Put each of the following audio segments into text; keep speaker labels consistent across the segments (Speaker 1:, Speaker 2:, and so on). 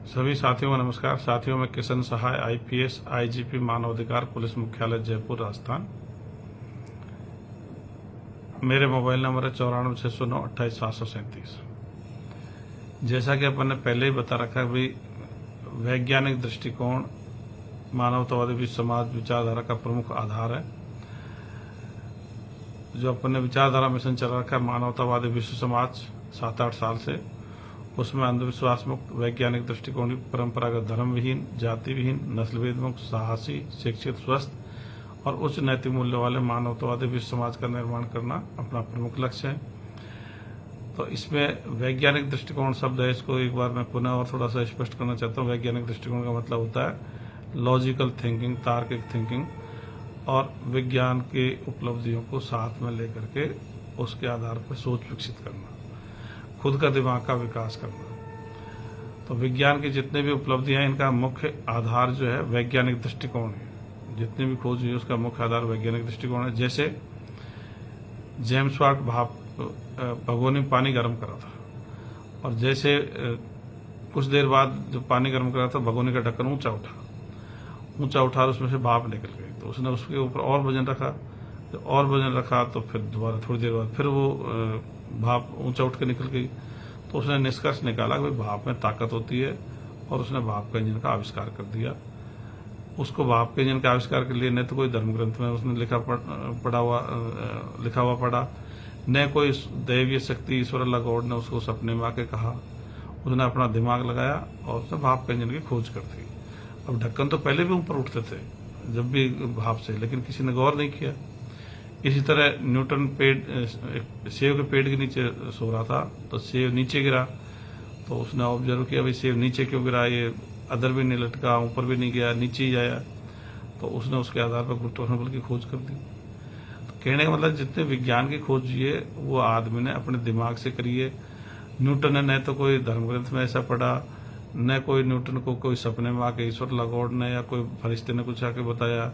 Speaker 1: सभी साथियों को नमस्कार। साथियों में किशन सहाय, आईपीएस, आईजीपी, मानवाधिकार पुलिस मुख्यालय जयपुर राजस्थान। मेरे मोबाइल नंबर है 94,609,28,737। जैसा कि अपन ने पहले ही बता रखा है, भाई वैज्ञानिक दृष्टिकोण मानवतावादी विश्व समाज विचारधारा का प्रमुख आधार है। जो अपन ने विचारधारा मिशन चला रखा है मानवतावादी विश्व समाज 7-8 साल से, उसमें अंधविश्वास मुक्त, वैज्ञानिक दृष्टिकोण, परंपरागत धर्म विहीन, जाति विहीन, नस्लभेद मुक्त, साहसी, शिक्षित, स्वस्थ और उच्च नैतिक मूल्य वाले मानवतावादी विश्व समाज का निर्माण करना अपना प्रमुख लक्ष्य है। तो इसमें वैज्ञानिक दृष्टिकोण शब्द है, इसको एक बार मैं पुनः और थोड़ा सा स्पष्ट करना चाहता हूँ। वैज्ञानिक दृष्टिकोण का मतलब होता है लॉजिकल थिंकिंग, तार्किक थिंकिंग और विज्ञान की उपलब्धियों को साथ में लेकर के उसके आधार पर सोच विकसित करना, खुद का दिमाग का विकास करना। तो विज्ञान की जितने भी उपलब्धियां हैं, इनका मुख्य आधार जो है वैज्ञानिक दृष्टिकोण है। जितनी भी खोज हुई है उसका मुख्य आधार वैज्ञानिक दृष्टिकोण है। जैसे जेम्स वाट भाप भगोनी में पानी गर्म करा था, और जैसे कुछ देर बाद जब पानी गर्म करा था, भगोनी का ढक्कन ऊंचा उठा उसमें से भाप निकल गई। तो उसने उसके ऊपर और वजन रखा, जब और वजन रखा तो फिर दोबारा थोड़ी देर बाद फिर वो भाप ऊंचा उठ के निकल गई। तो उसने निष्कर्ष निकाला कि भाप में ताकत होती है, और उसने भाप का इंजन का आविष्कार कर दिया। उसको भाप के इंजन का आविष्कार के लिए न तो कोई धर्म ग्रंथ में उसने लिखा हुआ पढ़ा, न कोई दैवीय शक्ति ईश्वर अल्लाह गॉड ने उसको सपने में आके कहा। उसने अपना दिमाग लगाया और उसने भाप के इंजन की खोज कर दी। अब ढक्कन तो पहले भी ऊपर उठते थे जब भी भाप से, लेकिन किसी ने गौर नहीं किया। इसी तरह न्यूटन सेब के पेड़ के नीचे सो रहा था, तो सेब नीचे गिरा। तो उसने ऑब्जर्व किया, भाई सेब नीचे क्यों गिरा, ये अदर भी नहीं लटका, ऊपर भी नहीं गया, नीचे ही आया। तो उसने उसके आधार पर गुरुत्वाकर्षण बल की खोज कर दी। तो कहने का मतलब जितने विज्ञान की खोज हुई है वो आदमी ने अपने दिमाग से करी है। न्यूटन ने न तो कोई धर्म ग्रंथ में ऐसा पढ़ा, न कोई न्यूटन को कोई सपने में आके ईश्वर लगोड ने या कोई फरिश्ते ने कुछ आके बताया।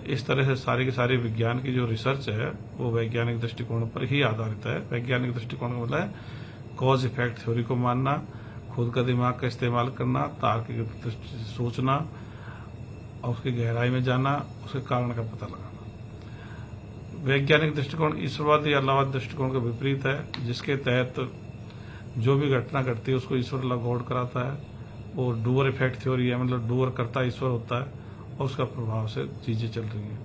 Speaker 1: इस तरह से सारी की सारी विज्ञान की जो रिसर्च है वो वैज्ञानिक दृष्टिकोण पर ही आधारित है। वैज्ञानिक दृष्टिकोण का मतलब है कॉज इफेक्ट थ्योरी को मानना, खुद का दिमाग का इस्तेमाल करना, तार्किक दृष्टि से सोचना और उसकी गहराई में जाना, उसके कारण का पता लगाना। वैज्ञानिक दृष्टिकोण ईश्वरवादी अल्लाहवादी दृष्टिकोण के विपरीत है, जिसके तहत जो भी घटना घटती है उसको ईश्वर अल्लाह गॉड कराता है। वो डूअर इफेक्ट थ्योरी है, मतलब डूअर करता ईश्वर होता है और उसका प्रभाव से चीजें चल रही हैं।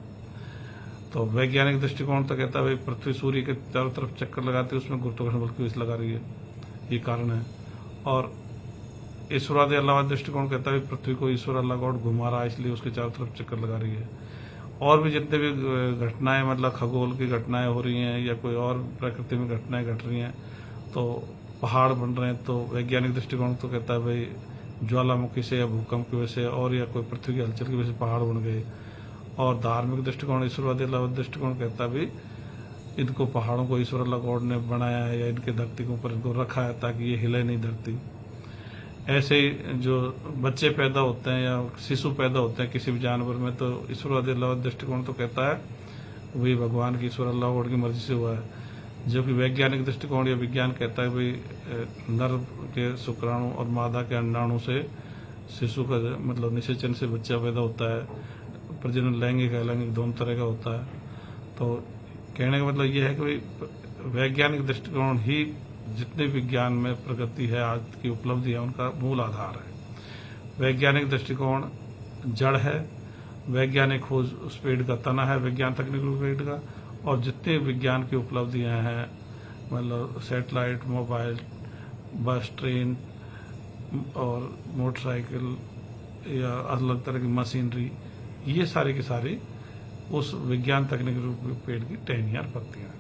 Speaker 1: तो वैज्ञानिक दृष्टिकोण तो कहता है भाई पृथ्वी सूर्य के चारों तरफ चक्कर लगाती है, उसमें गुरुत्वाकर्षण बल की वजह से लगा रही है, ये कारण है। और ईश्वरवादी अल्लाहवादी दृष्टिकोण कहता है पृथ्वी को ईश्वर अल्लाह गॉड घुमा रहा है, इसलिए उसके चारों तरफ चक्कर लगा रही है। और भी जितने भी घटनाएं, मतलब खगोल की घटनाएं हो रही हैं या कोई और प्रकृति में घटनाएं घट रही हैं, तो पहाड़ बन रहे हैं, तो वैज्ञानिक दृष्टिकोण तो कहता है भाई ज्वालामुखी से या भूकंप की वजह से और या कोई पृथ्वी की हलचल की वजह से पहाड़ बन गए। और धार्मिक दृष्टिकोण ईश्वरवादी अल्लाहवादी दृष्टिकोण कहता है भाई इनको पहाड़ों को ईश्वर अल्लाह गॉड ने बनाया है या इनके धरती के ऊपर इनको रखा है ताकि ये हिले नहीं धरती। ऐसे ही जो बच्चे पैदा होते हैं या शिशु पैदा होते हैं किसी भी जानवर में, तो ईश्वरवादी अल्लाहवादी दृष्टिकोण तो कहता है वही भगवान की ईश्वर अल्लाह गॉड की मर्जी से हुआ है। जो कि वैज्ञानिक दृष्टिकोण या विज्ञान कहता है भाई नर के शुक्राणु और मादा के अंडाणु से शिशु का मतलब निषेचन से बच्चा पैदा होता है। प्रजनन लैंगिक अलैंगिक दोनों तरह का होता है। तो कहने का मतलब ये है कि भाई वैज्ञानिक दृष्टिकोण ही जितने विज्ञान में प्रगति है, आज की उपलब्धि है, उनका मूल आधार है। वैज्ञानिक दृष्टिकोण जड़ है, वैज्ञानिक खोज उस पेड़ का तना है, विज्ञान तकनीक पेड़ का। और जितने विज्ञान की उपलब्धियां हैं, मतलब सैटेलाइट, मोबाइल, बस, ट्रेन और मोटरसाइकिल या अलग तरह की मशीनरी, ये सारी की सारी उस विज्ञान तकनीकी पेड़ की टहनियां पत्तियां हैं।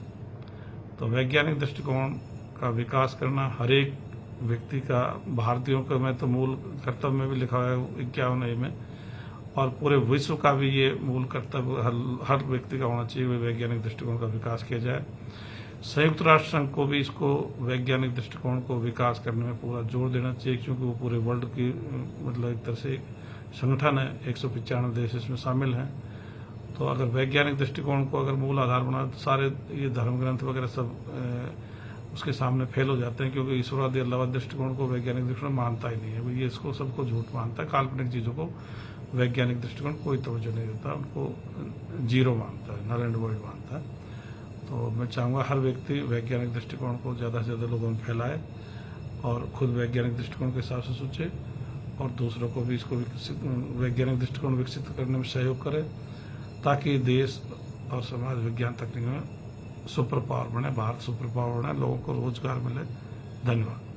Speaker 1: तो वैज्ञानिक दृष्टिकोण का विकास करना हर एक व्यक्ति का, भारतीयों का मैं तो मूल कर्तव्य में भी लिखा है 51 में, और पूरे विश्व का भी ये मूल कर्तव्य हर व्यक्ति का होना चाहिए, वैज्ञानिक दृष्टिकोण का विकास किया जाए। संयुक्त राष्ट्र संघ को भी इसको वैज्ञानिक दृष्टिकोण को विकास करने में पूरा जोर देना चाहिए, क्योंकि वो पूरे वर्ल्ड की मतलब एक तरह से संगठन है, 195 देश इसमें शामिल हैं। तो अगर वैज्ञानिक दृष्टिकोण को अगर मूल आधार बना तो सारे ये धर्म ग्रंथ वगैरह सब उसके सामने फेल हो जाते हैं, क्योंकि ईश्वरवादी अल्लाहवादी दृष्टिकोण को वैज्ञानिक दृष्टिकोण मानता ही नहीं है। वो ये इसको सबको झूठ मानता है, काल्पनिक चीज़ों को वैज्ञानिक दृष्टिकोण कोई तवज्जो नहीं देता, उनको जीरो मानता है, नल एंड वॉइड मानता है। तो मैं चाहूँगा हर व्यक्ति वैज्ञानिक दृष्टिकोण को ज़्यादा से ज़्यादा लोगों में फैलाए और खुद वैज्ञानिक दृष्टिकोण के हिसाब से सोचे और दूसरों को भी इसको विकसित वैज्ञानिक दृष्टिकोण विकसित करने में सहयोग करे, ताकि देश और समाज विज्ञान तकनीक में सुपर पावर बने, भारत सुपर पावर बने, लोगों को रोजगार मिले। धन्यवाद।